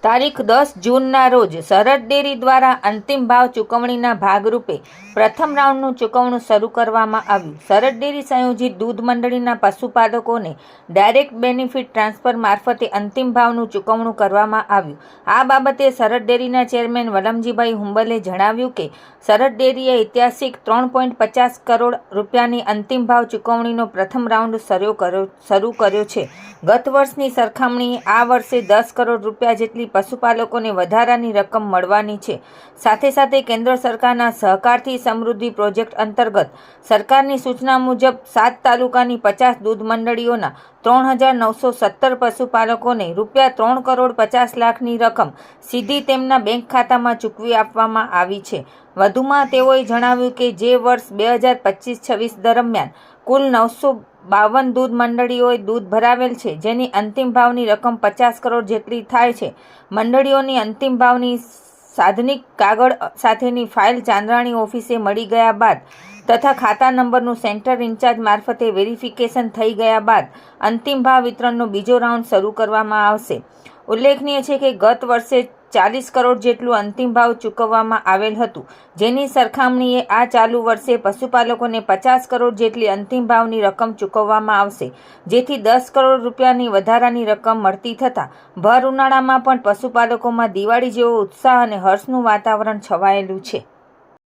તારીખ 10 જૂનના રોજ સરહદ ડેરી દ્વારા અંતિમ ભાવ ચૂકવણીના ભાગરૂપે પ્રથમ રાઉન્ડનું ચૂકવણું શરૂ કરવામાં આવ્યું. સરહદ ડેરી સંયોજિત દૂધ મંડળીના પશુપાલકોને ડાયરેક્ટ બેનિફિટ ટ્રાન્સફર મારફતે અંતિમ ભાવનું ચૂકવણું કરવામાં આવ્યું. આ બાબતે સરહદ ડેરીના ચેરમેન વલમજીભાઈ હુંબલે જણાવ્યું કે સરહદ ડેરીએ ઐતિહાસિક 3.50 કરોડ રૂપિયાની અંતિમ ભાવ ચૂકવણીનો પ્રથમ રાઉન્ડ શરૂ કર્યો છે. ગત વર્ષની સરખામણીએ આ વર્ષે 10 કરોડ રૂપિયા જેટલી પશુપાલકોને વધારાની રકમ મળવાની છે. સાથે સાથે કેન્દ્ર સરકારના સહકારથી સમૃદ્ધિ પ્રોજેક્ટ અંતર્ગત સરકારની સૂચના મુજબ 7 તાલુકાની 50 દૂધ મંડળીઓના 3,917 પશુપાલકોને રૂપિયા 3 કરોડ 50 લાખની રકમ સીધી તેમના બેંક ખાતામાં ચૂકવી આપવામાં આવી છે. વધુમાં તેઓએ જણાવ્યું કે જે વર્ષ 2025-26 દરમિયાન કુલ 952 દૂધ મંડળીઓએ દૂધ ભરાવેલ છે, જેની અંતિમ ભાવની રકમ 50 કરોડ જેટલી થાય છે. મંડળીઓની અંતિમ ભાવની સાધનિક કાગળ સાથેની ફાઇલ ચાંદ્રાણી ઓફિસે મળી ગયા બાદ તથા ખાતા નંબરનું સેન્ટર ઇન્ચાર્જ મારફતે વેરિફિકેશન થઈ ગયા બાદ અંતિમ ભાવ વિતરણનો બીજો રાઉન્ડ શરૂ કરવામાં આવશે. ઉલ્લેખનીય છે કે ગત વર્ષે 40 કરોડ જેટલું અંતિમ ભાવ ચૂકવવામાં આવેલ હતું, જેની સરખામણીએ આ ચાલુ વર્ષે પશુપાલકોને 50 કરોડ જેટલી અંતિમ ભાવની રકમ ચૂકવવામાં આવશે, જેથી 10 કરોડ રૂપિયાની વધારાની રકમ મળતી થતાં ભર ઉનાળામાં પણ પશુપાલકોમાં દિવાળી જેવો ઉત્સાહ અને હર્ષનું વાતાવરણ છવાયેલું છે.